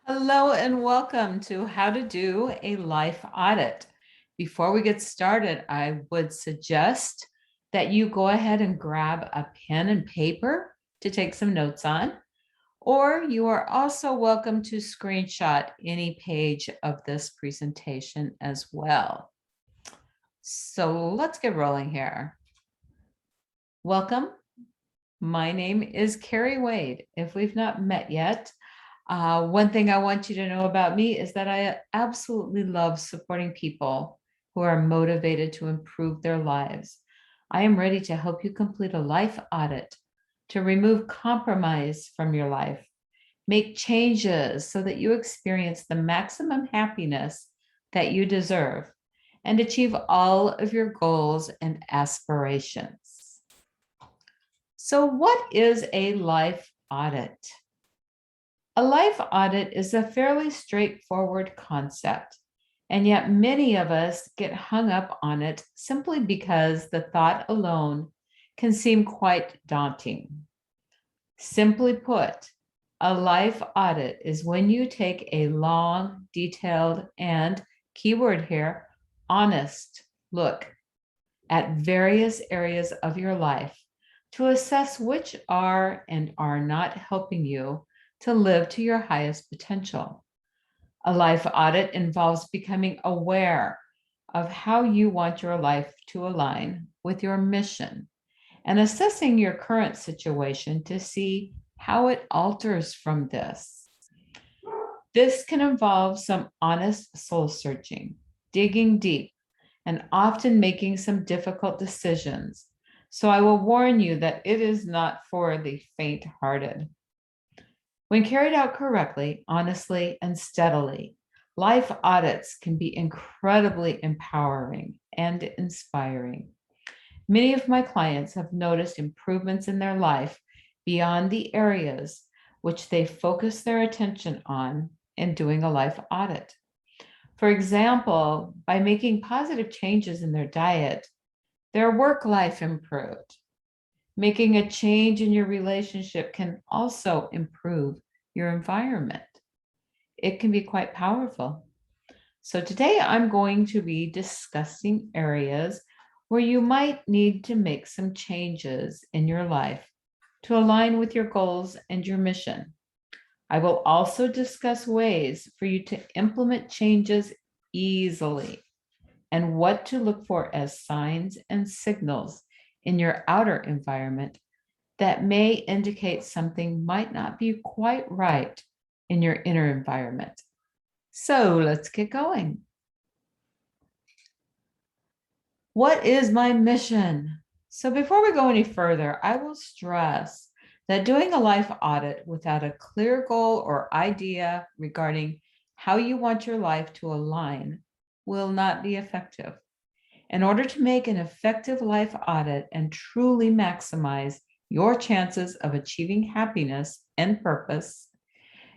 Hello and welcome to How to Do a Life Audit. Before we get started, I would suggest that you go ahead and grab a pen and paper to take some notes on, or you are also welcome to screenshot any page of this presentation as well. So let's get rolling here. Welcome. My name is Kerri Wade. If we've not met yet, one thing I want you to know about me is that I absolutely love supporting people who are motivated to improve their lives. I am ready to help you complete a life audit to remove compromise from your life, make changes so that you experience the maximum happiness that you deserve, and achieve all of your goals and aspirations. So, what is a life audit? A life audit is a fairly straightforward concept, and yet many of us get hung up on it simply because the thought alone can seem quite daunting. Simply put, a life audit is when you take a long, detailed, and keyword here, honest look at various areas of your life to assess which are and are not helping you to live to your highest potential. A life audit involves becoming aware of how you want your life to align with your mission and assessing your current situation to see how it alters from this. This can involve some honest soul searching, digging deep, and often making some difficult decisions. So I will warn you that it is not for the faint-hearted. When carried out correctly, honestly, and steadily, life audits can be incredibly empowering and inspiring. Many of my clients have noticed improvements in their life beyond the areas which they focus their attention on in doing a life audit. For example, by making positive changes in their diet, their work life improved. Making a change in your relationship can also improve your environment. It can be quite powerful. So today I'm going to be discussing areas where you might need to make some changes in your life to align with your goals and your mission. I will also discuss ways for you to implement changes easily and what to look for as signs and signals in your outer environment that may indicate something might not be quite right in your inner environment. So let's get going. What is my mission? So before we go any further, I will stress that doing a life audit without a clear goal or idea regarding how you want your life to align will not be effective. In order to make an effective life audit and truly maximize your chances of achieving happiness and purpose,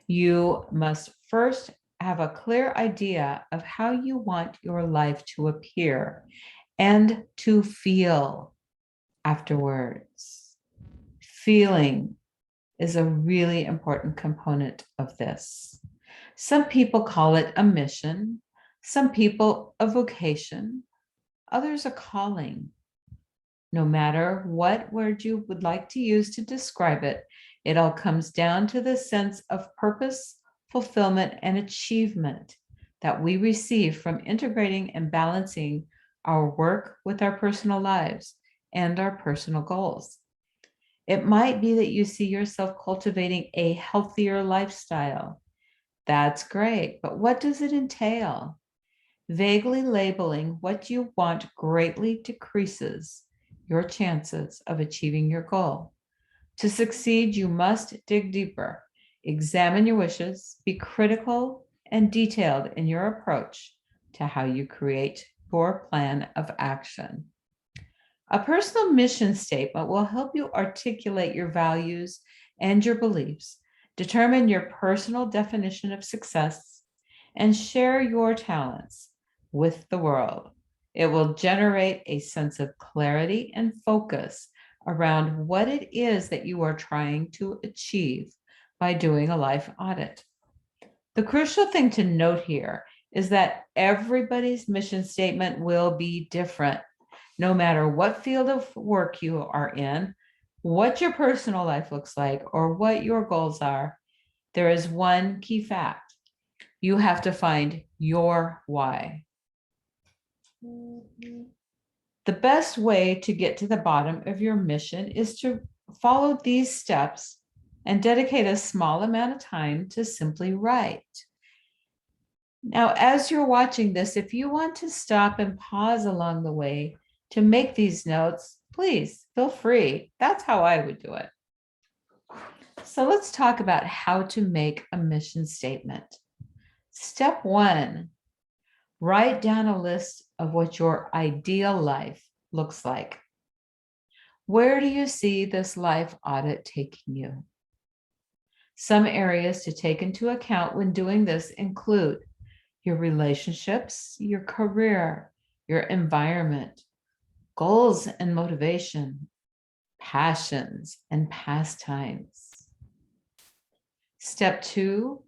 you must first have a clear idea of how you want your life to appear and to feel afterwards. Feeling is a really important component of this. Some people call it a mission, some people a vocation, others a calling. No matter what word you would like to use to describe it, it all comes down to the sense of purpose, fulfillment, and achievement that we receive from integrating and balancing our work with our personal lives and our personal goals. It might be that you see yourself cultivating a healthier lifestyle. That's great, but what does it entail? Vaguely labeling what you want greatly decreases your chances of achieving your goal. To succeed, you must dig deeper, examine your wishes, be critical and detailed in your approach to how you create your plan of action. A personal mission statement will help you articulate your values and your beliefs, determine your personal definition of success, and share your talents with the world. It will generate a sense of clarity and focus around what it is that you are trying to achieve by doing a life audit. The crucial thing to note here is that everybody's mission statement will be different, no matter what field of work you are in, what your personal life looks like, or what your goals are. There is one key fact. You have to find your why. The best way to get to the bottom of your mission is to follow these steps and dedicate a small amount of time to simply write. Now, as you're watching this, if you want to stop and pause along the way to make these notes, please feel free. That's how I would do it. So let's talk about how to make a mission statement. Step 1, write down a list of what your ideal life looks like. Where do you see this life audit taking you? Some areas to take into account when doing this include your relationships, your career, your environment, goals and motivation, passions and pastimes. Step 2,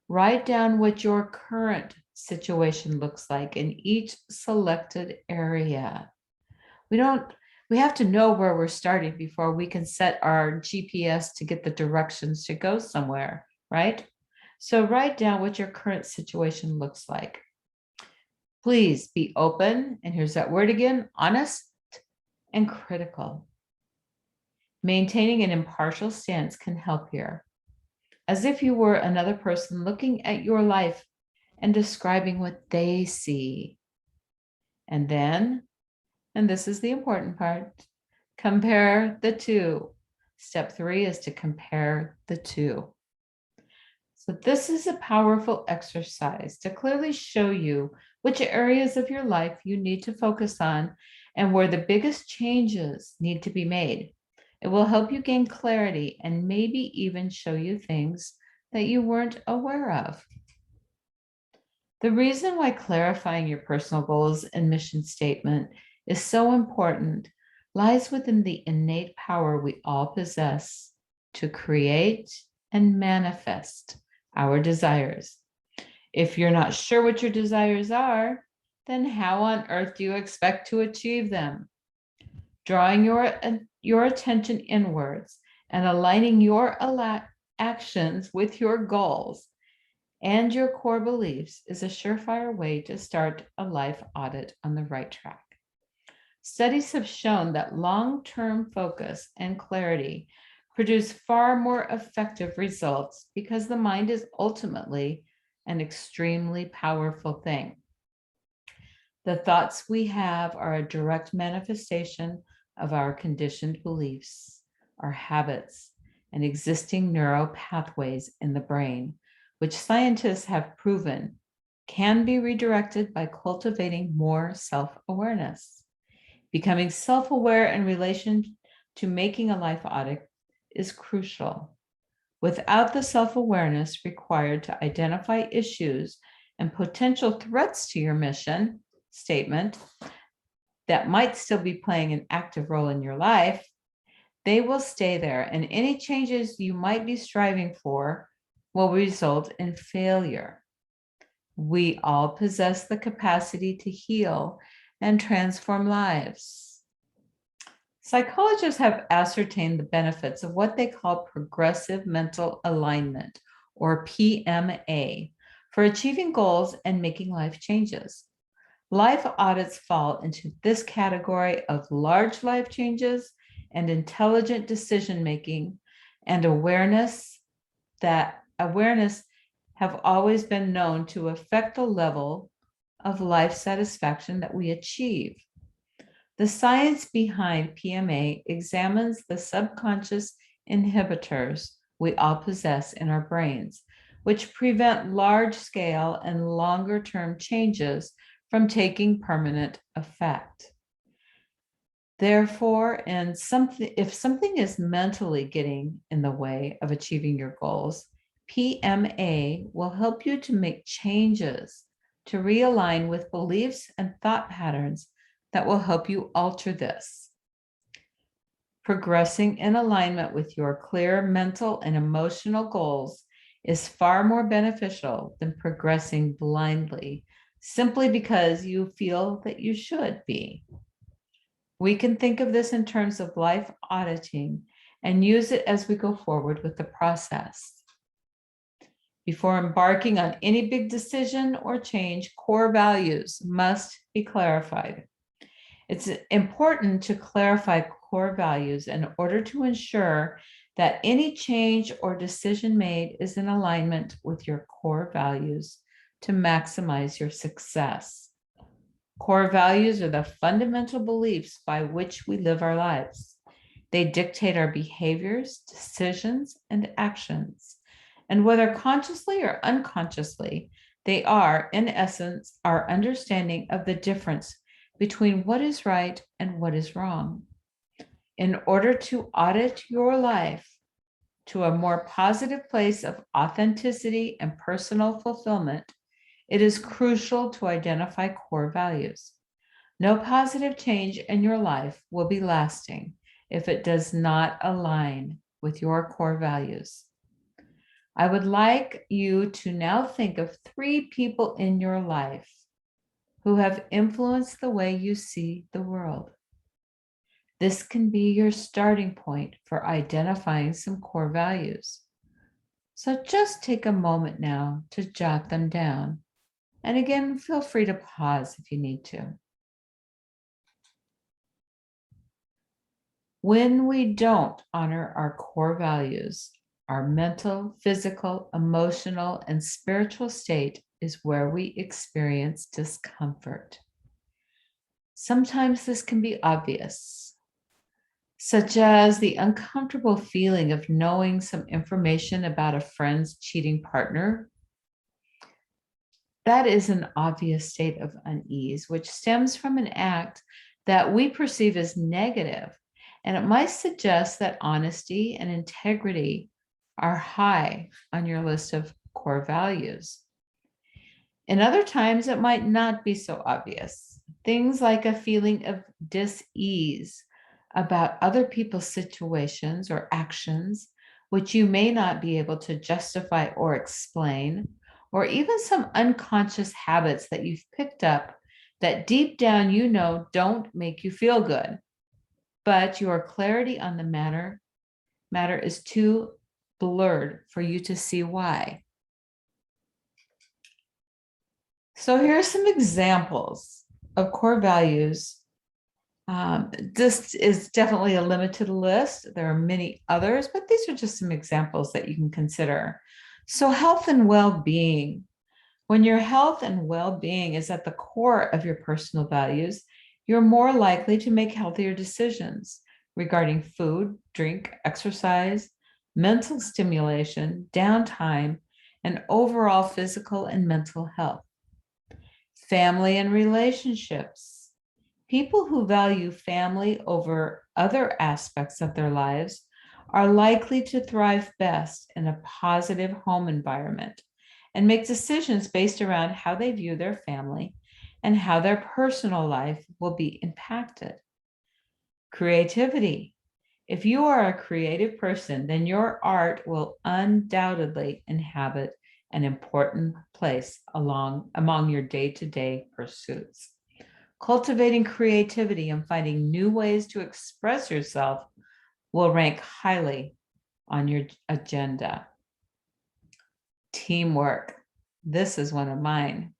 write down what your current situation looks like in each selected area. We have to know where we're starting before we can set our GPS to get the directions to go somewhere, right? So write down what your current situation looks like. Please be open, and here's that word again, honest and critical. Maintaining an impartial stance can help here, as if you were another person looking at your life and describing what they see. And then, and this is the important part, compare the two. Step 3 is to compare the two. So this is a powerful exercise to clearly show you which areas of your life you need to focus on and where the biggest changes need to be made. It will help you gain clarity and maybe even show you things that you weren't aware of. The reason why clarifying your personal goals and mission statement is so important lies within the innate power we all possess to create and manifest our desires. If you're not sure what your desires are, then how on earth do you expect to achieve them? Drawing your attention inwards and aligning your actions with your goals and your core beliefs is a surefire way to start a life audit on the right track. Studies have shown that long-term focus and clarity produce far more effective results because the mind is ultimately an extremely powerful thing. The thoughts we have are a direct manifestation of our conditioned beliefs, our habits, and existing neural pathways in the brain, which scientists have proven can be redirected by cultivating more self-awareness. Becoming self-aware in relation to making a life audit is crucial. Without the self-awareness required to identify issues and potential threats to your mission statement that might still be playing an active role in your life, they will stay there, and any changes you might be striving for will result in failure. We all possess the capacity to heal and transform lives. Psychologists have ascertained the benefits of what they call progressive mental alignment, or PMA, for achieving goals and making life changes. Life audits fall into this category of large life changes and intelligent decision-making and awareness have always been known to affect the level of life satisfaction that we achieve. The science behind PMA examines the subconscious inhibitors we all possess in our brains, which prevent large-scale and longer-term changes from taking permanent effect. Therefore, if something is mentally getting in the way of achieving your goals, PMA will help you to make changes to realign with beliefs and thought patterns that will help you alter this. Progressing in alignment with your clear mental and emotional goals is far more beneficial than progressing blindly simply because you feel that you should be. We can think of this in terms of life auditing and use it as we go forward with the process. Before embarking on any big decision or change, core values must be clarified. It's important to clarify core values in order to ensure that any change or decision made is in alignment with your core values to maximize your success. Core values are the fundamental beliefs by which we live our lives. They dictate our behaviors, decisions, and actions. And whether consciously or unconsciously, they are, in essence, our understanding of the difference between what is right and what is wrong. In order to audit your life to a more positive place of authenticity and personal fulfillment, it is crucial to identify core values. No positive change in your life will be lasting if it does not align with your core values. I would like you to now think of 3 people in your life who have influenced the way you see the world. This can be your starting point for identifying some core values. So just take a moment now to jot them down. And again, feel free to pause if you need to. When we don't honor our core values, our mental, physical, emotional, and spiritual state is where we experience discomfort. Sometimes this can be obvious, such as the uncomfortable feeling of knowing some information about a friend's cheating partner. That is an obvious state of unease, which stems from an act that we perceive as negative, and it might suggest that honesty and integrity are high on your list of core values. In other times, it might not be so obvious. Things like a feeling of dis-ease about other people's situations or actions, which you may not be able to justify or explain, or even some unconscious habits that you've picked up that deep down you know don't make you feel good, but your clarity on the matter is too blurred for you to see why. So here are some examples of core values. This is definitely a limited list. There are many others, but these are just some examples that you can consider. So health and well-being. When your health and well-being is at the core of your personal values, you're more likely to make healthier decisions regarding food, drink, exercise, mental stimulation, downtime, and overall physical and mental health. Family and relationships. People who value family over other aspects of their lives are likely to thrive best in a positive home environment and make decisions based around how they view their family and how their personal life will be impacted. Creativity. If you are a creative person, then your art will undoubtedly inhabit an important place among your day-to-day pursuits. Cultivating creativity and finding new ways to express yourself will rank highly on your agenda. Teamwork. This is one of mine.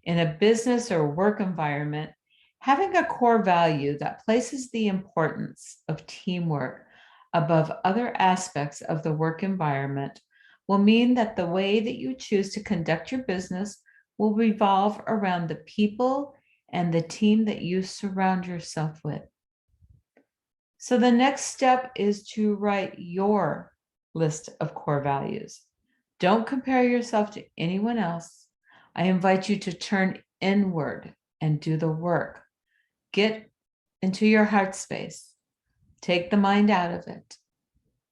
In a business or work environment, having a core value that places the importance of teamwork above other aspects of the work environment will mean that the way that you choose to conduct your business will revolve around the people and the team that you surround yourself with. So the next step is to write your list of core values. Don't compare yourself to anyone else. I invite you to turn inward and do the work. Get into your heart space. Take the mind out of it.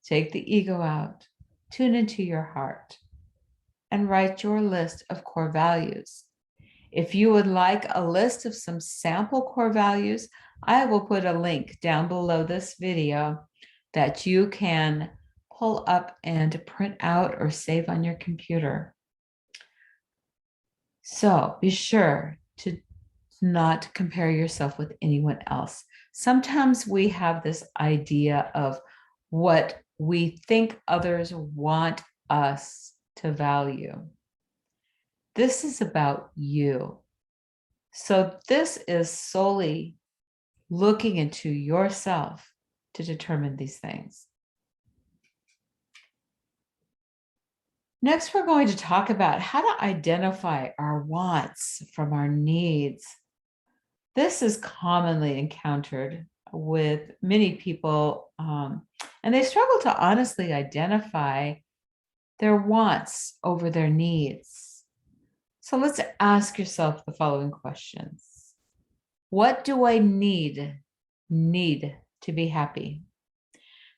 Take the ego out. Tune into your heart and write your list of core values. If you would like a list of some sample core values, I will put a link down below this video that you can pull up and print out or save on your computer. So be sure to not compare yourself with anyone else. Sometimes we have this idea of what we think others want us to value. This is about you. So this is solely looking into yourself to determine these things. Next, we're going to talk about how to identify our wants from our needs. This is commonly encountered with many people, and they struggle to honestly identify their wants over their needs. So let's ask yourself the following questions. What do I need to be happy?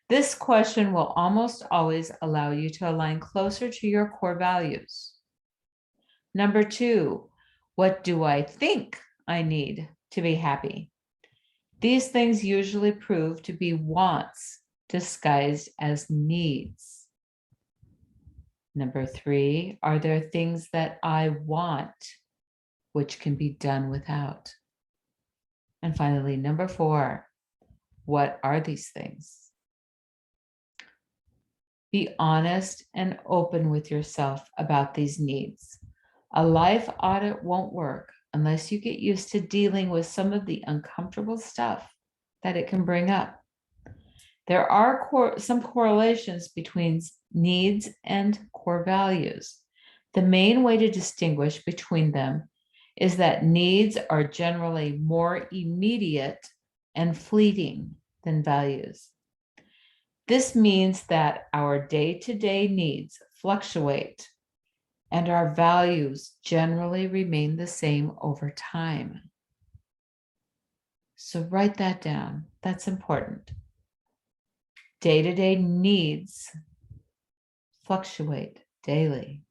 This question will almost always allow you to align closer to your core values. Number 2, what do I think I need to be happy? These things usually prove to be wants disguised as needs. Number 3, are there things that I want which can be done without? And finally, number 4, what are these things? Be honest and open with yourself about these needs. A life audit won't work unless you get used to dealing with some of the uncomfortable stuff that it can bring up. There are some correlations between needs and core values. The main way to distinguish between them is that needs are generally more immediate and fleeting than values. This means that our day-to-day needs fluctuate and our values generally remain the same over time. So write that down. That's important. Day-to-day needs fluctuate daily,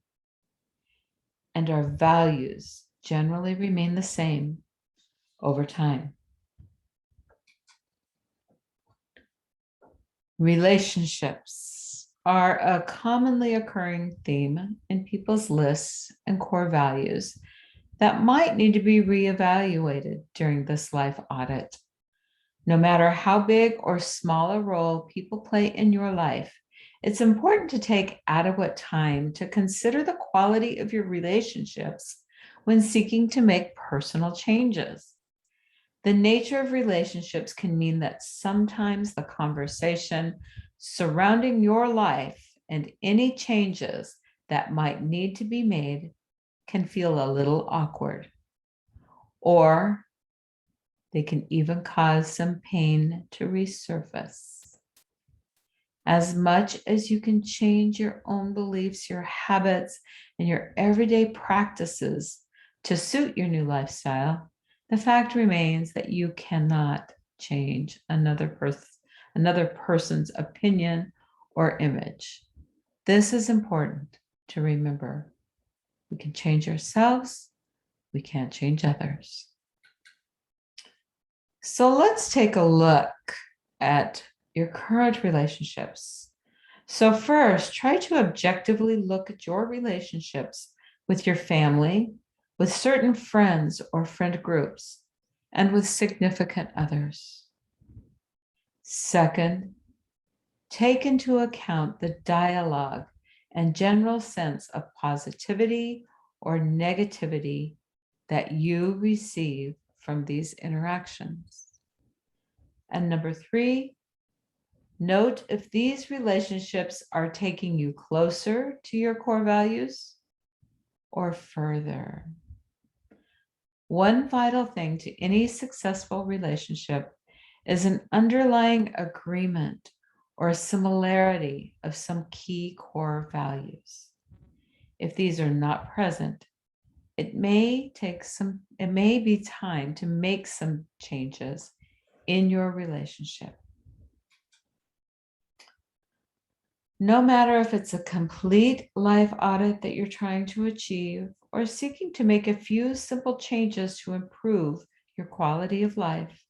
and our values generally remain the same over time. Relationships are a commonly occurring theme in people's lists and core values that might need to be reevaluated during this life audit. No matter how big or small a role people play in your life, it's important to take adequate time to consider the quality of your relationships when seeking to make personal changes. The nature of relationships can mean that sometimes the conversation surrounding your life and any changes that might need to be made can feel a little awkward, or they can even cause some pain to resurface. As much as you can change your own beliefs, your habits, and your everyday practices to suit your new lifestyle, the fact remains that you cannot change another person's opinion or image. This is important to remember. We can change ourselves, we can't change others. So let's take a look at your current relationships. So first, try to objectively look at your relationships with your family, with certain friends or friend groups, and with significant others. Second, take into account the dialogue and general sense of positivity or negativity that you receive from these interactions. And number 3, note if these relationships are taking you closer to your core values or further. One vital thing to any successful relationship is an underlying agreement or a similarity of some key core values. If these are not present, it may be time to make some changes in your relationship. No matter if it's a complete life audit that you're trying to achieve or seeking to make a few simple changes to improve your quality of life,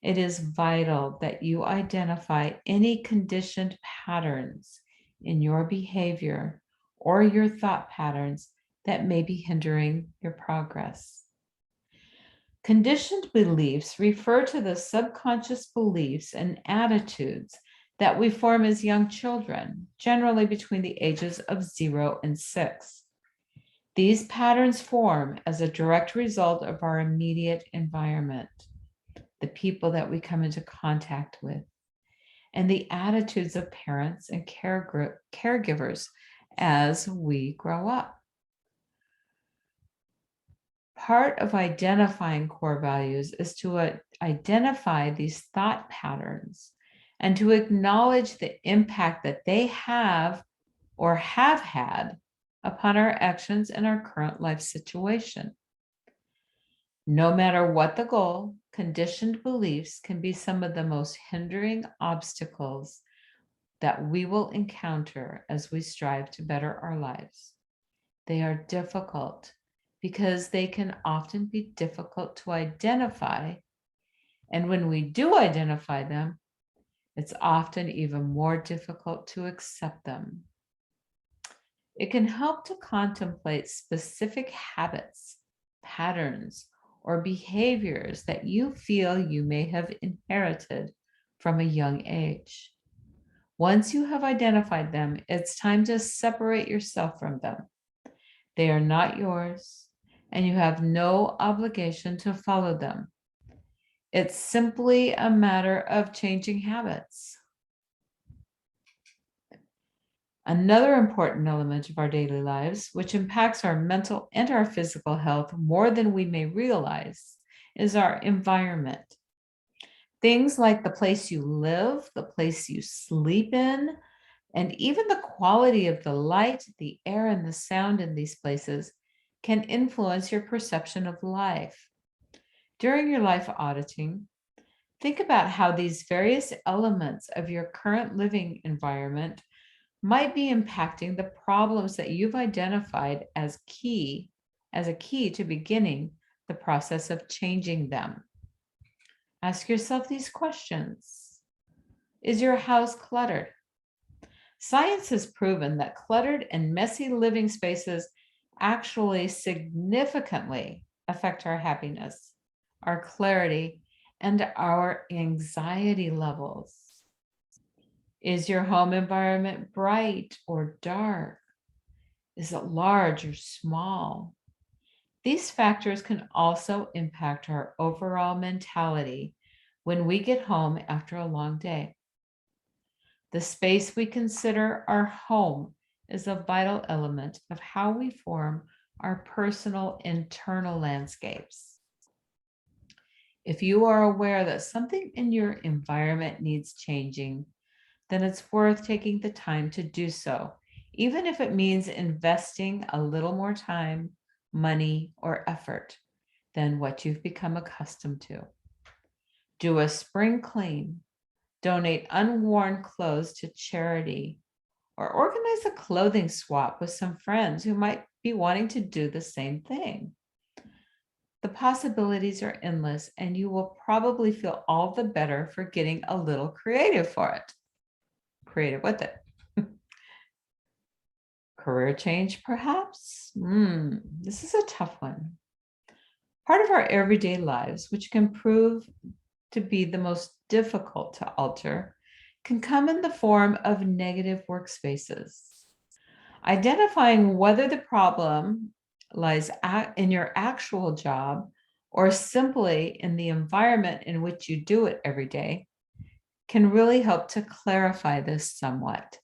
it is vital that you identify any conditioned patterns in your behavior or your thought patterns that may be hindering your progress. Conditioned beliefs refer to the subconscious beliefs and attitudes that we form as young children, generally between the ages of 0 and 6. These patterns form as a direct result of our immediate environment, the people that we come into contact with, and the attitudes of parents and caregivers as we grow up. Part of identifying core values is to identify these thought patterns and to acknowledge the impact that they have or have had upon our actions and our current life situation. No matter what the goal, conditioned beliefs can be some of the most hindering obstacles that we will encounter as we strive to better our lives. They are difficult because they can often be difficult to identify. And when we do identify them, it's often even more difficult to accept them. It can help to contemplate specific habits, patterns, or behaviors that you feel you may have inherited from a young age. Once you have identified them, it's time to separate yourself from them. They are not yours, and you have no obligation to follow them. It's simply a matter of changing habits. Another important element of our daily lives, which impacts our mental and our physical health more than we may realize, is our environment. Things like the place you live, the place you sleep in, and even the quality of the light, the air, and the sound in these places can influence your perception of life. During your life auditing, think about how these various elements of your current living environment might be impacting the problems that you've identified as a key to beginning the process of changing them. Ask yourself these questions. Is your house cluttered? Science has proven that cluttered and messy living spaces actually significantly affect our happiness, our clarity, and our anxiety levels. Is your home environment bright or dark? Is it large or small? These factors can also impact our overall mentality when we get home after a long day. The space we consider our home is a vital element of how we form our personal internal landscapes. If you are aware that something in your environment needs changing, then it's worth taking the time to do so, even if it means investing a little more time, money, or effort than what you've become accustomed to. Do a spring clean, donate unworn clothes to charity, or organize a clothing swap with some friends who might be wanting to do the same thing. The possibilities are endless, and you will probably feel all the better for getting a little creative with it. Career change, perhaps? This is a tough one. Part of our everyday lives, which can prove to be the most difficult to alter, can come in the form of negative workspaces. Identifying whether the problem lies in your actual job or simply in the environment in which you do it every day can really help to clarify this somewhat.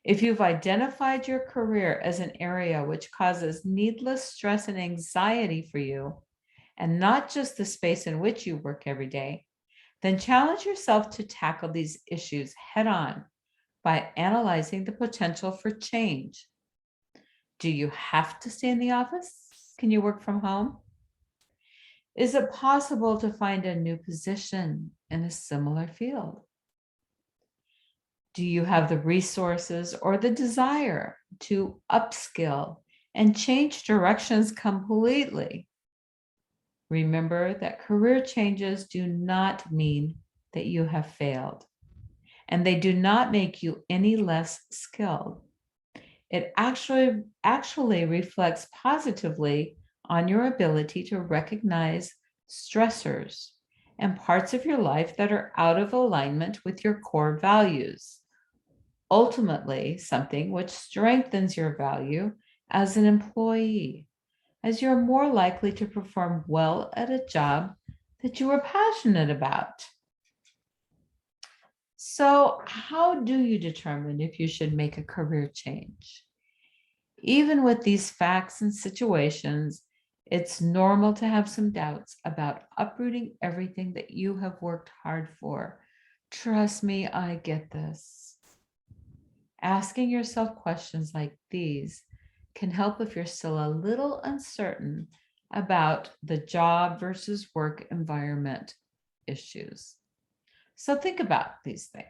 If you've identified your career as an area which causes needless stress and anxiety for you, and not just the space in which you work every day, then challenge yourself to tackle these issues head on by analyzing the potential for change. Do you have to stay in the office? Can you work from home? Is it possible to find a new position in a similar field? Do you have the resources or the desire to upskill and change directions completely? Remember that career changes do not mean that you have failed. and they do not make you any less skilled. It actually reflects positively on your ability to recognize stressors and parts of your life that are out of alignment with your core values. Ultimately, something which strengthens your value as an employee, as you're more likely to perform well at a job that you are passionate about. So, how do you determine if you should make a career change? Even with these facts and situations, it's normal to have some doubts about uprooting everything that you have worked hard for. Trust me, I get this. Asking yourself questions like these can help if you're still a little uncertain about the job versus work environment issues. So think about these things.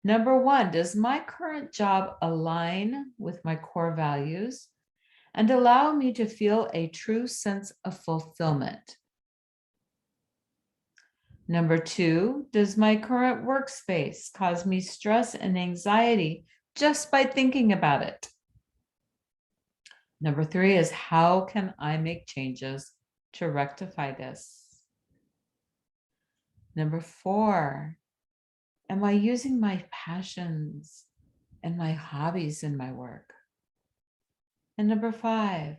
Number one, does my current job align with my core values and allow me to feel a true sense of fulfillment? Number two, does my current workspace cause me stress and anxiety just by thinking about it? Number three is, how can I make changes to rectify this? Number four, am I using my passions and my hobbies in my work? And number five,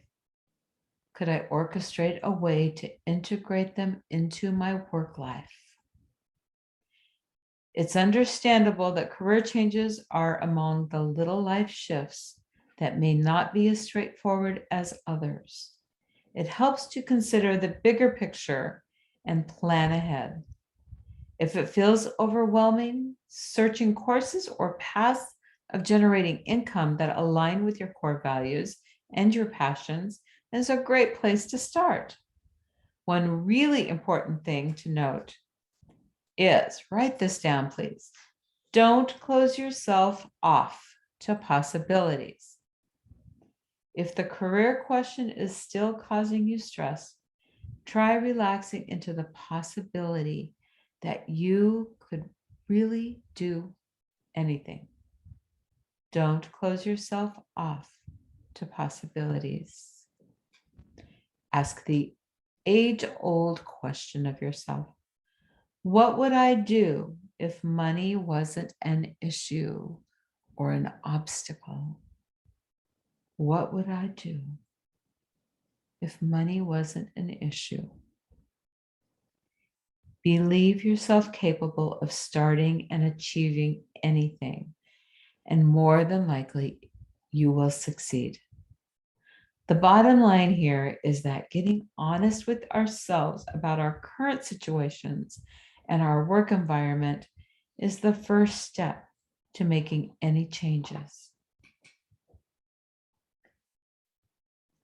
could I orchestrate a way to integrate them into my work life? It's understandable that career changes are among the little life shifts that may not be as straightforward as others. It helps to consider the bigger picture and plan ahead. If it feels overwhelming, searching courses or paths of generating income that align with your core values and your passions is a great place to start. One really important thing to note is, write this down, please. Don't close yourself off to possibilities. If the career question is still causing you stress, try relaxing into the possibility that you could really do anything. Don't close yourself off to possibilities. Ask the age-old question of yourself. What would I do if money wasn't an issue or an obstacle? What would I do if money wasn't an issue? Believe yourself capable of starting and achieving anything, and more than likely, you will succeed. The bottom line here is that getting honest with ourselves about our current situations and our work environment is the first step to making any changes.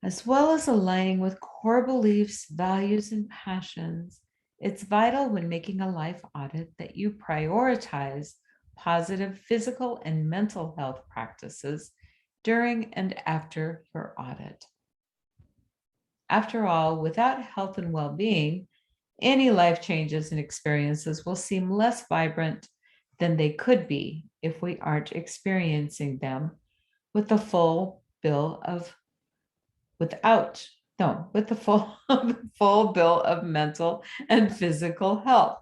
As well as aligning with core beliefs, values, and passions, it's vital when making a life audit that you prioritize positive physical and mental health practices during and after your audit. After all, without health and well-being, any life changes and experiences will seem less vibrant than they could be if we aren't experiencing them with the full bill of full bill of mental and physical health.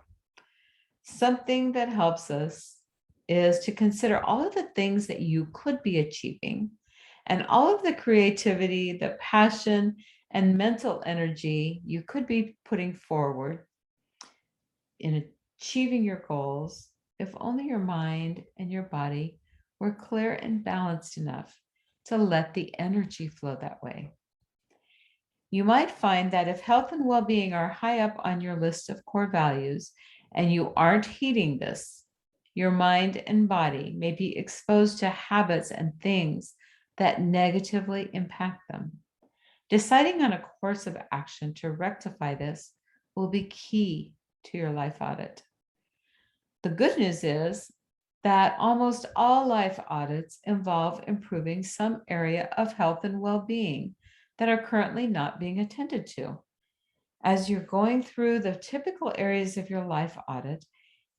Something that helps us is to consider all of the things that you could be achieving and all of the creativity, the passion, and mental energy you could be putting forward in achieving your goals if only your mind and your body were clear and balanced enough to let the energy flow that way. You might find that if health and well-being are high up on your list of core values and you aren't heeding this, your mind and body may be exposed to habits and things that negatively impact them. Deciding on a course of action to rectify this will be key to your life audit. The good news is that almost all life audits involve improving some area of health and well-being that are currently not being attended to. As you're going through the typical areas of your life audit,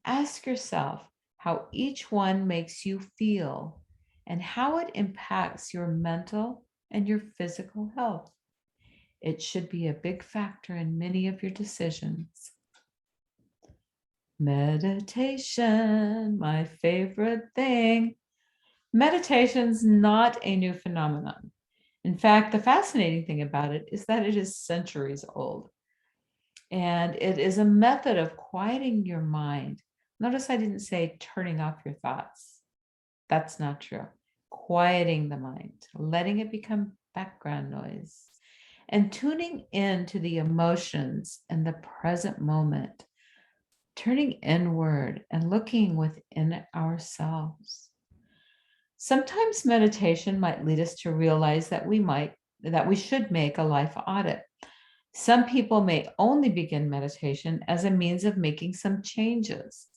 ask yourself, how each one makes you feel, and how it impacts your mental and your physical health. It should be a big factor in many of your decisions. Meditation, my favorite thing. Meditation's not a new phenomenon. In fact, the fascinating thing about it is that it is centuries old. And it is a method of quieting your mind. Notice I didn't say turning off your thoughts. That's not true. Quieting the mind, letting it become background noise, and tuning in to the emotions and the present moment, turning inward and looking within ourselves. Sometimes meditation might lead us to realize that we should make a life audit. Some people may only begin meditation as a means of making some changes.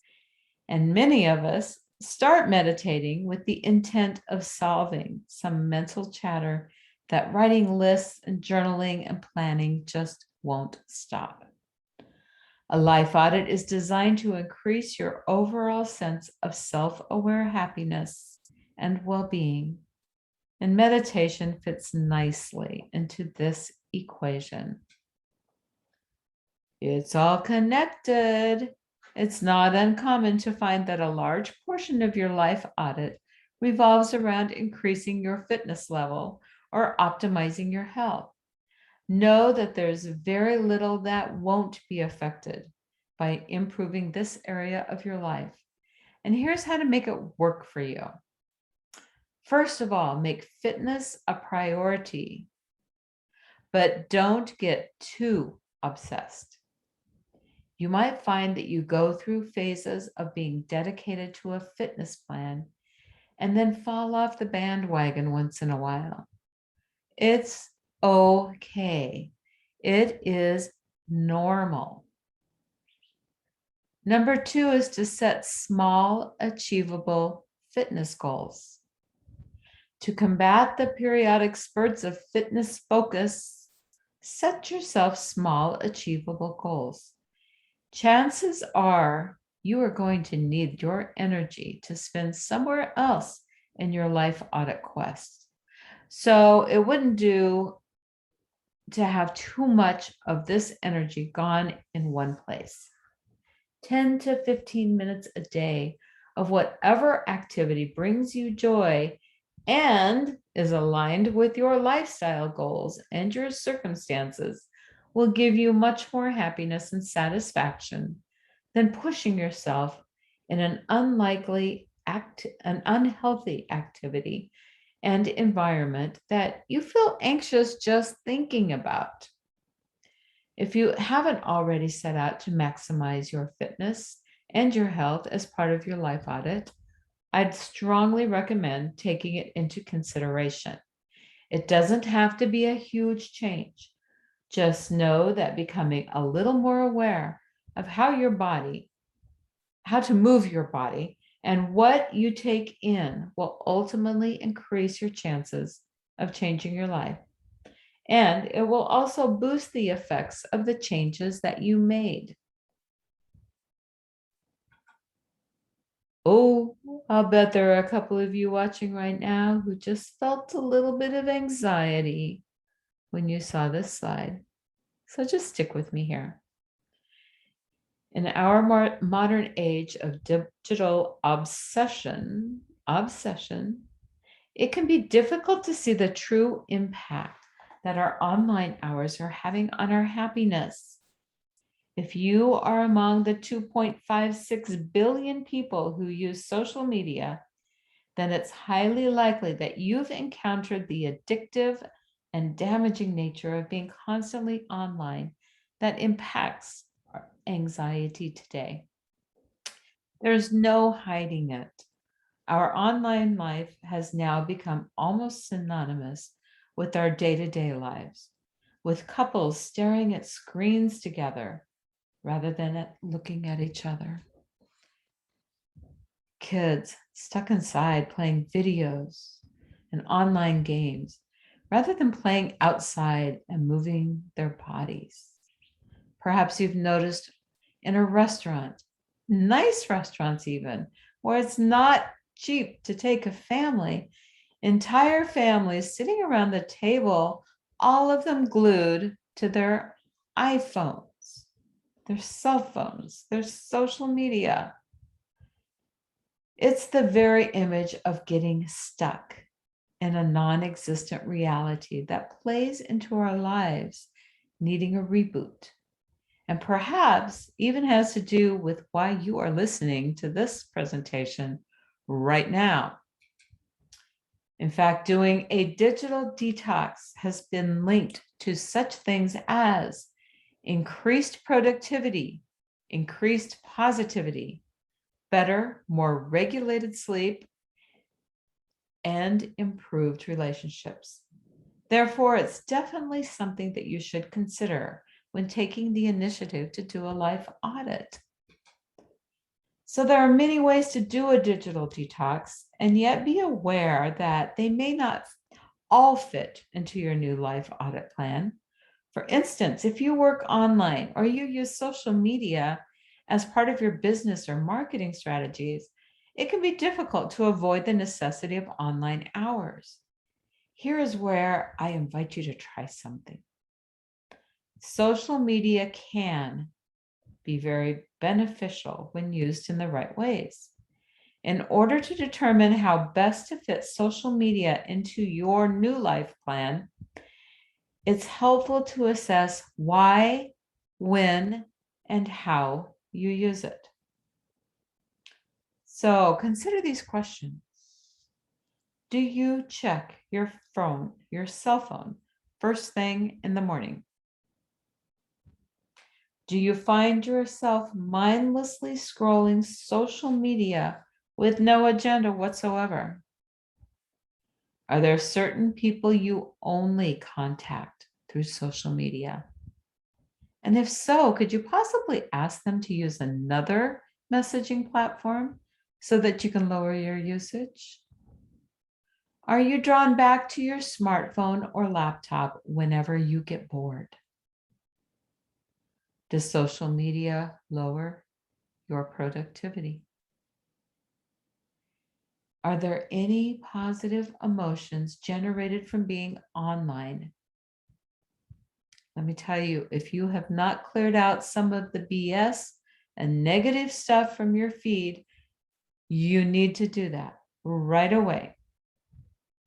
And many of us start meditating with the intent of solving some mental chatter that writing lists and journaling and planning just won't stop. A life audit is designed to increase your overall sense of self-aware happiness and well-being. And meditation fits nicely into this equation. It's all connected. It's not uncommon to find that a large portion of your life audit revolves around increasing your fitness level or optimizing your health. Know that there's very little that won't be affected by improving this area of your life. And here's how to make it work for you. First of all, make fitness a priority, but don't get too obsessed. You might find that you go through phases of being dedicated to a fitness plan and then fall off the bandwagon once in a while. It's okay. It is normal. Number 2 is to set small, achievable fitness goals. To combat the periodic spurts of fitness focus, set yourself small, achievable goals. Chances are you are going to need your energy to spend somewhere else in your life audit quest. So it wouldn't do to have too much of this energy gone in one place. 10 to 15 minutes a day of whatever activity brings you joy and is aligned with your lifestyle goals and your circumstances will give you much more happiness and satisfaction than pushing yourself in an unhealthy activity and environment that you feel anxious just thinking about. If you haven't already set out to maximize your fitness and your health as part of your life audit, I'd strongly recommend taking it into consideration. It doesn't have to be a huge change. Just know that becoming a little more aware of how to move your body and what you take in will ultimately increase your chances of changing your life. And it will also boost the effects of the changes that you made. Oh, I'll bet there are a couple of you watching right now who just felt a little bit of anxiety when you saw this slide. So just stick with me here. In our modern age of digital obsession, it can be difficult to see the true impact that our online hours are having on our happiness. If you are among the 2.56 billion people who use social media, then it's highly likely that you've encountered the addictive and damaging nature of being constantly online that impacts our anxiety today. There's no hiding it. Our online life has now become almost synonymous with our day-to-day lives, with couples staring at screens together rather than looking at each other. Kids stuck inside playing videos and online games rather than playing outside and moving their bodies. Perhaps you've noticed in a restaurant, nice restaurants even, where it's not cheap to take a family, entire families sitting around the table, all of them glued to their iPhones, their cell phones, their social media. It's the very image of getting stuck in a non-existent reality that plays into our lives, needing a reboot. And perhaps even has to do with why you are listening to this presentation right now. In fact, doing a digital detox has been linked to such things as increased productivity, increased positivity, better, more regulated sleep, and improved relationships. Therefore, it's definitely something that you should consider when taking the initiative to do a life audit. So there are many ways to do a digital detox, and yet be aware that they may not all fit into your new life audit plan. For instance, if you work online or you use social media as part of your business or marketing strategies, it can be difficult to avoid the necessity of online hours. Here is where I invite you to try something. Social media can be very beneficial when used in the right ways. In order to determine how best to fit social media into your new life plan, it's helpful to assess why, when, and how you use it. So consider these questions. Do you check your phone, your cell phone, first thing in the morning? Do you find yourself mindlessly scrolling social media with no agenda whatsoever? Are there certain people you only contact through social media? And if so, could you possibly ask them to use another messaging platform so that you can lower your usage? Are you drawn back to your smartphone or laptop whenever you get bored? Does social media lower your productivity? Are there any positive emotions generated from being online? Let me tell you, if you have not cleared out some of the BS and negative stuff from your feed, you need to do that right away.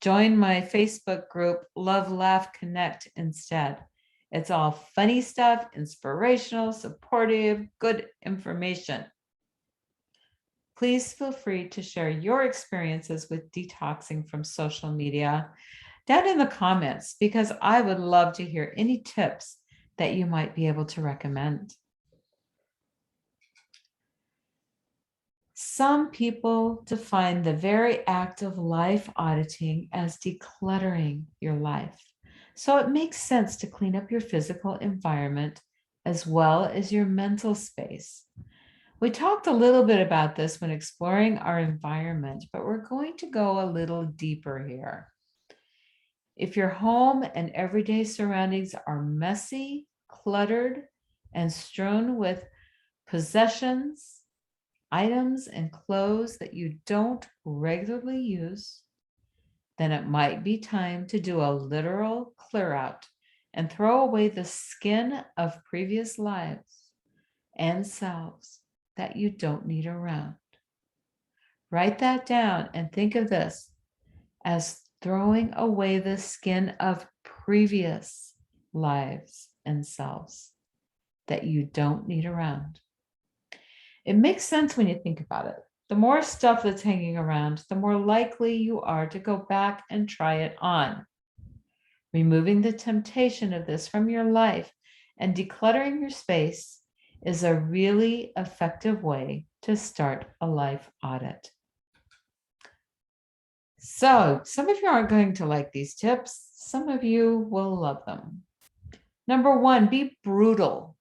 Join my Facebook group, Love, Laugh, Connect instead. It's all funny stuff, inspirational, supportive, good information. Please feel free to share your experiences with detoxing from social media down in the comments, because I would love to hear any tips that you might be able to recommend. Some people define the very act of life auditing as decluttering your life. So it makes sense to clean up your physical environment as well as your mental space. We talked a little bit about this when exploring our environment, but we're going to go a little deeper here. If your home and everyday surroundings are messy, cluttered, and strewn with possessions, items, and clothes that you don't regularly use, then it might be time to do a literal clear out and throw away the skin of previous lives and selves that you don't need around. Write that down and think of this as throwing away the skin of previous lives and selves that you don't need around. It makes sense when you think about it. The more stuff that's hanging around, the more likely you are to go back and try it on. Removing the temptation of this from your life and decluttering your space is a really effective way to start a life audit. So some of you aren't going to like these tips. Some of you will love them. Number one, be brutal.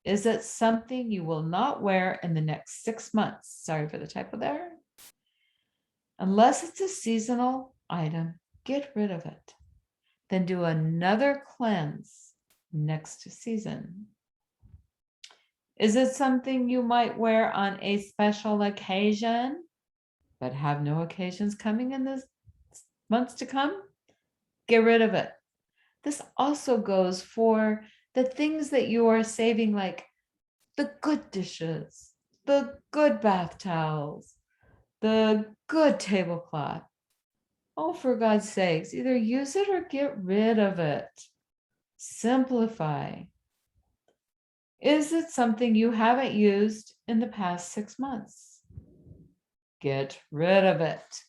Is it something you will not wear in the next 6 months? Sorry for the typo there. Unless it's a seasonal item, get rid of it. Then do another cleanse next season. Is it something you might wear on a special occasion, but have no occasions coming in the months to come? Get rid of it. This also goes for the things that you are saving, like the good dishes, the good bath towels, the good tablecloth. Oh, for God's sakes, either use it or get rid of it. Simplify. Is it something you haven't used in the past 6 months? Get rid of it.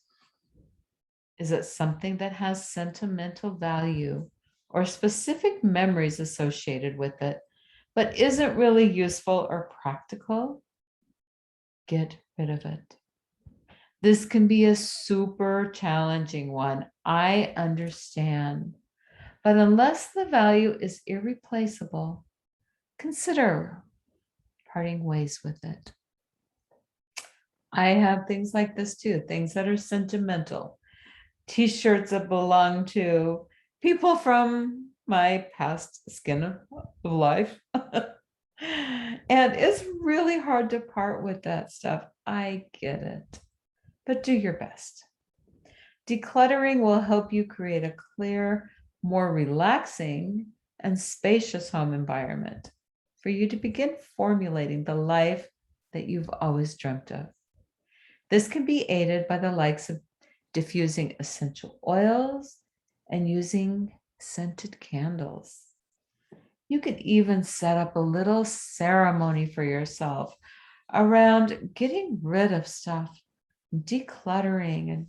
Is it something that has sentimental value or specific memories associated with it, but isn't really useful or practical? Get rid of it. This can be a super challenging one. I understand. But unless the value is irreplaceable, consider parting ways with it. I have things like this too, things that are sentimental, T-shirts that belong to people from my past skin of life. And it's really hard to part with that stuff. I get it, but do your best. Decluttering will help you create a clear, more relaxing, and spacious home environment for you to begin formulating the life that you've always dreamt of. This can be aided by the likes of diffusing essential oils and using scented candles. You can even set up a little ceremony for yourself around getting rid of stuff, decluttering,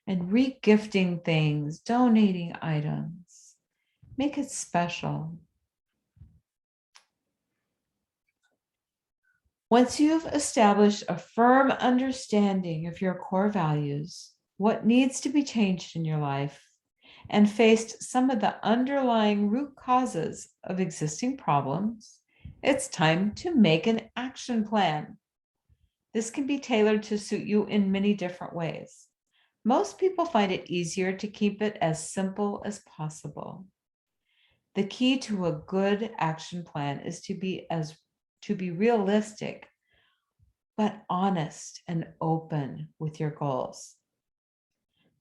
and re-gifting things, donating items. Make it special. Once you've established a firm understanding of your core values, what needs to be changed in your life, and faced some of the underlying root causes of existing problems, it's time to make an action plan. This can be tailored to suit you in many different ways. Most people find it easier to keep it as simple as possible. The key to a good action plan is to be realistic, but honest and open with your goals.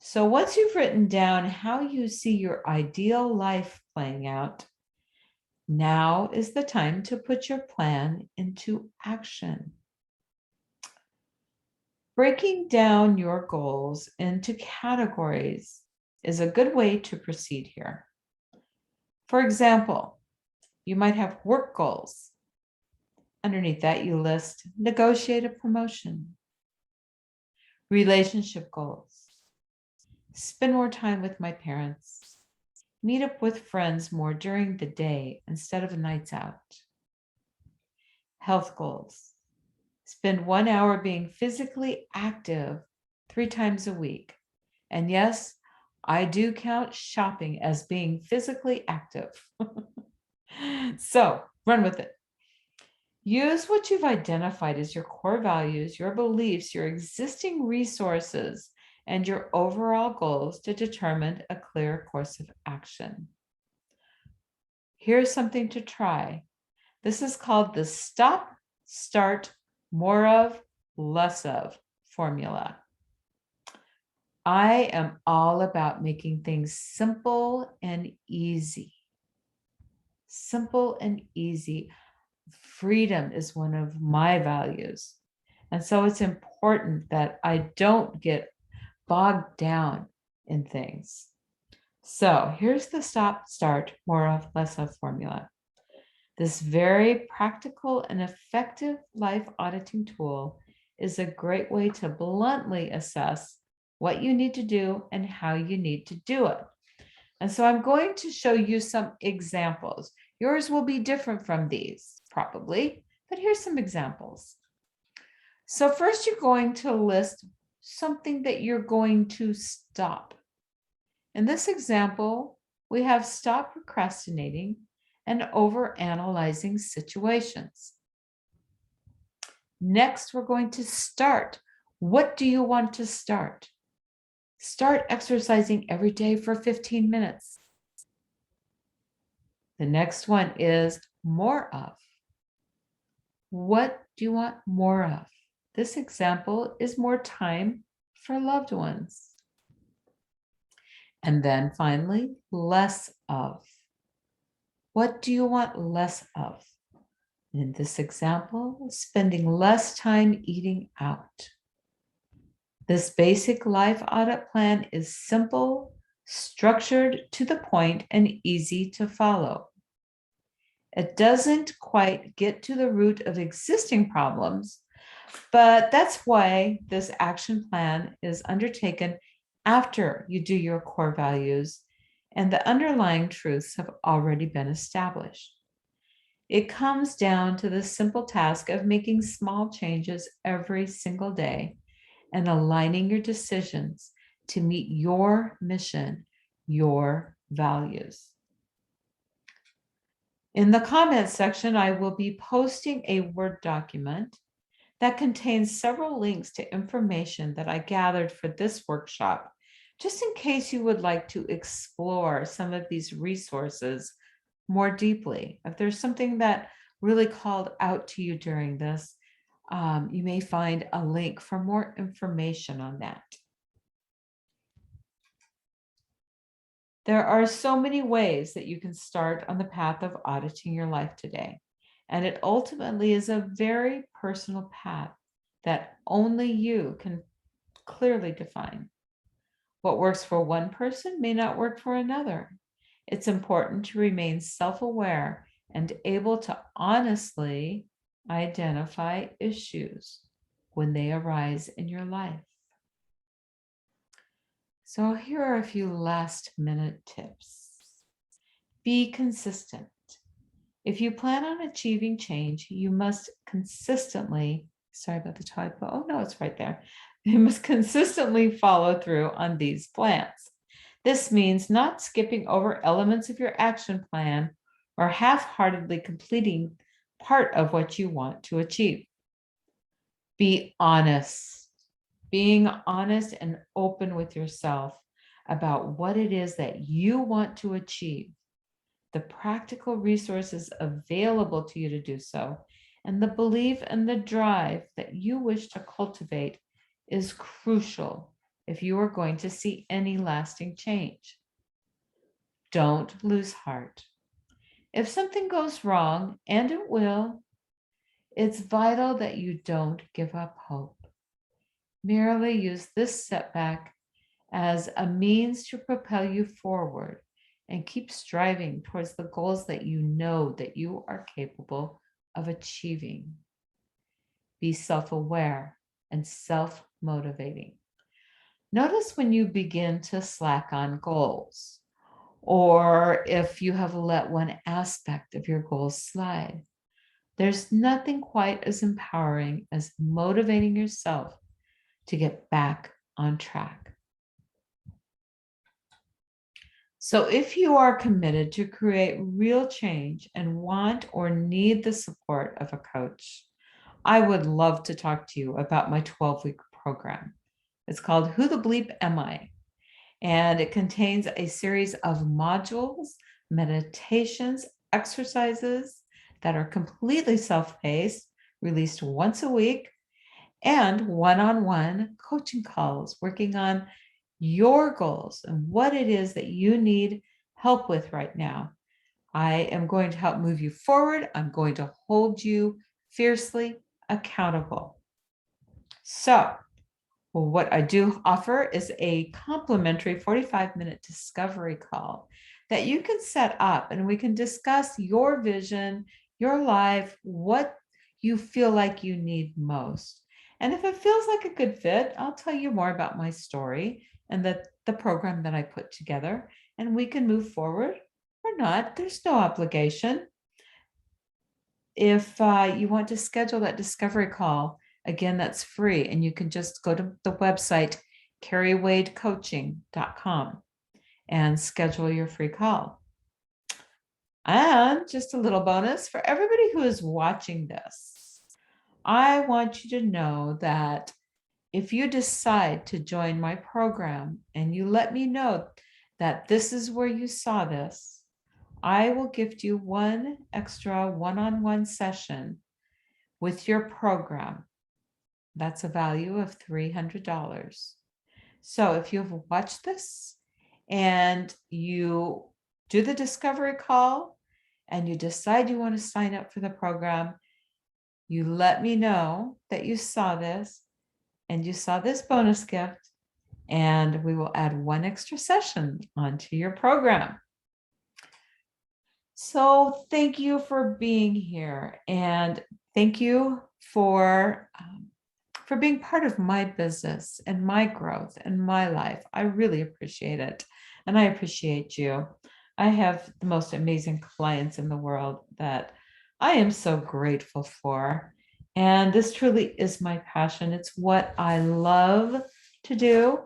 So once you've written down how you see your ideal life playing out, now is the time to put your plan into action. Breaking down your goals into categories is a good way to proceed here. For example, you might have work goals. Underneath that, you list negotiate a promotion. Relationship goals. Spend more time with my parents. Meet up with friends more during the day instead of nights out. Health goals. Spend 1 hour being physically active 3 times a week. And yes, I do count shopping as being physically active. So run with it. Use what you've identified as your core values, your beliefs, your existing resources, and your overall goals to determine a clear course of action. Here's something to try. This is called the stop, start, more of, less of formula. I am all about making things simple and easy. Simple and easy. Freedom is one of my values. And so it's important that I don't get bogged down in things. So here's the stop, start, more of, less of formula. This very practical and effective life auditing tool is a great way to bluntly assess what you need to do and how you need to do it. And so I'm going to show you some examples. Yours will be different from these, probably, but here's some examples. So first, you're going to list something that you're going to stop. In this example, we have stop procrastinating and overanalyzing situations. Next, we're going to start. What do you want to start? Start exercising every day for 15 minutes. The next one is more of. What do you want more of? This example is more time for loved ones. And then finally, less of. What do you want less of? In this example, spending less time eating out. This basic life audit plan is simple, structured to the point, and easy to follow. It doesn't quite get to the root of existing problems, but that's why this action plan is undertaken after you do your core values and the underlying truths have already been established. It comes down to the simple task of making small changes every single day and aligning your decisions to meet your mission, your values. In the comments section, I will be posting a Word document that contains several links to information that I gathered for this workshop, just in case you would like to explore some of these resources more deeply. If there's something that really called out to you during this, you may find a link for more information on that. There are so many ways that you can start on the path of auditing your life today. And it ultimately is a very personal path that only you can clearly define. What works for one person may not work for another. It's important to remain self-aware and able to honestly identify issues when they arise in your life. So here are a few last minute tips. Be consistent. If you plan on achieving change, you must consistently, sorry about the typo, oh no, it's right there. You must consistently follow through on these plans. This means not skipping over elements of your action plan or half-heartedly completing part of what you want to achieve. Be honest. Being honest and open with yourself about what it is that you want to achieve, the practical resources available to you to do so, and the belief and the drive that you wish to cultivate is crucial if you are going to see any lasting change. Don't lose heart. If something goes wrong, and it will, it's vital that you don't give up hope. Merely use this setback as a means to propel you forward and keep striving towards the goals that you know that you are capable of achieving. Be self-aware and self-motivating. Notice when you begin to slack on goals, or if you have let one aspect of your goals slide. There's nothing quite as empowering as motivating yourself to get back on track. So if you are committed to create real change and want or need the support of a coach, I would love to talk to you about my 12-week program. It's called Who the Bleep Am I? And it contains a series of modules, meditations, exercises that are completely self-paced, released once a week, and one-on-one coaching calls, working on your goals and what it is that you need help with right now. I am going to help move you forward. I'm going to hold you fiercely accountable. So, what I do offer is a complimentary 45-minute discovery call that you can set up and we can discuss your vision, your life, what you feel like you need most. And if it feels like a good fit, I'll tell you more about my story and the program that I put together, and we can move forward or not. There's no obligation. If you want to schedule that discovery call, again, that's free, and you can just go to the website, kerriwadecoaching.com, and schedule your free call. And just a little bonus for everybody who is watching this, I want you to know that if you decide to join my program and you let me know that this is where you saw this, I will gift you one extra one-on-one session with your program. That's a value of $300. So if you've watched this and you do the discovery call and you decide you want to sign up for the program, you let me know that you saw this and you saw this bonus gift, and we will add one extra session onto your program. So thank you for being here, and thank you for being part of my business and my growth and my life. I really appreciate it, and I appreciate you. I have the most amazing clients in the world that I am so grateful for, and this truly is my passion. It's what I love to do.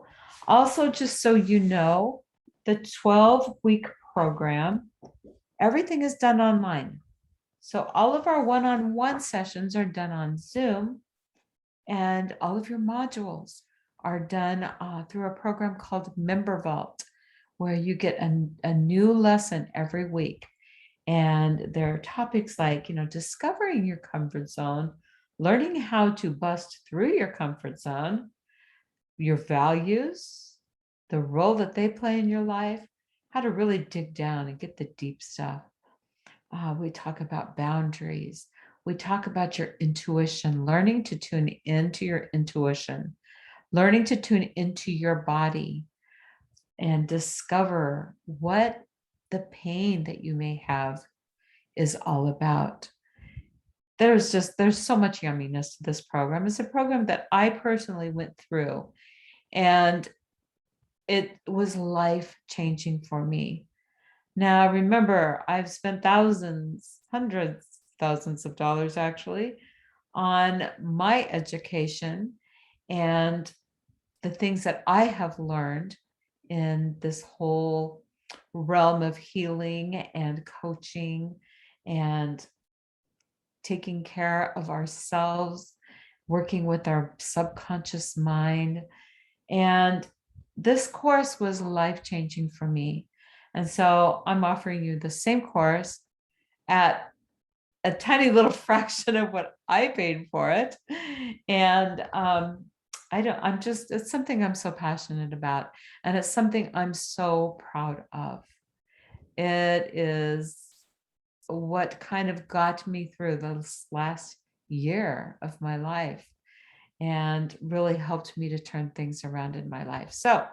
Also, just so you know, the 12-week program, everything is done online. So all of our one-on-one sessions are done on Zoom, and all of your modules are done through a program called Member Vault, where you get a new lesson every week. And there are topics like, discovering your comfort zone, learning how to bust through your comfort zone, your values, the role that they play in your life, how to really dig down and get the deep stuff. We talk about boundaries. We talk about your intuition, learning to tune into your intuition, learning to tune into your body and discover what the pain that you may have is all about. There's so much yumminess to this program. It's a program that I personally went through, and it was life-changing for me. Now, remember, I've spent thousands, hundreds, thousands of dollars actually on my education and the things that I have learned in this whole realm of healing and coaching and taking care of ourselves, working with our subconscious mind. And this course was life-changing for me. And so I'm offering you the same course at a tiny little fraction of what I paid for it. And it's something I'm so passionate about. And it's something I'm so proud of. It is what kind of got me through this last year of my life and really helped me to turn things around in my life. So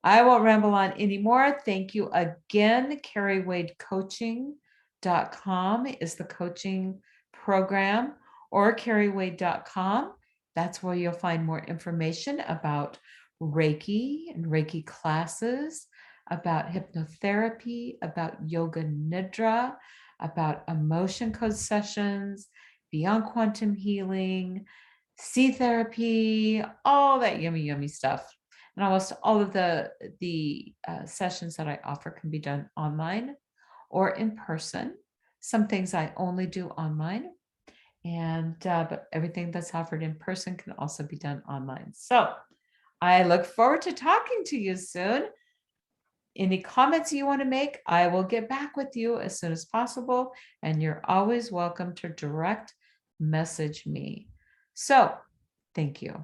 I won't ramble on anymore. Thank you again. KerriWadeCoaching.com is the coaching program, or KerriWade.com. That's where you'll find more information about Reiki and Reiki classes, about hypnotherapy, about yoga nidra, about emotion code sessions, beyond quantum healing, sea therapy, all that yummy, yummy stuff. And almost all of the sessions that I offer can be done online or in person. Some things I only do online, and but everything that's offered in person can also be done online. So I look forward to talking to you soon. Any comments you want to make, I will get back with you as soon as possible, and you're always welcome to direct message me. So thank you.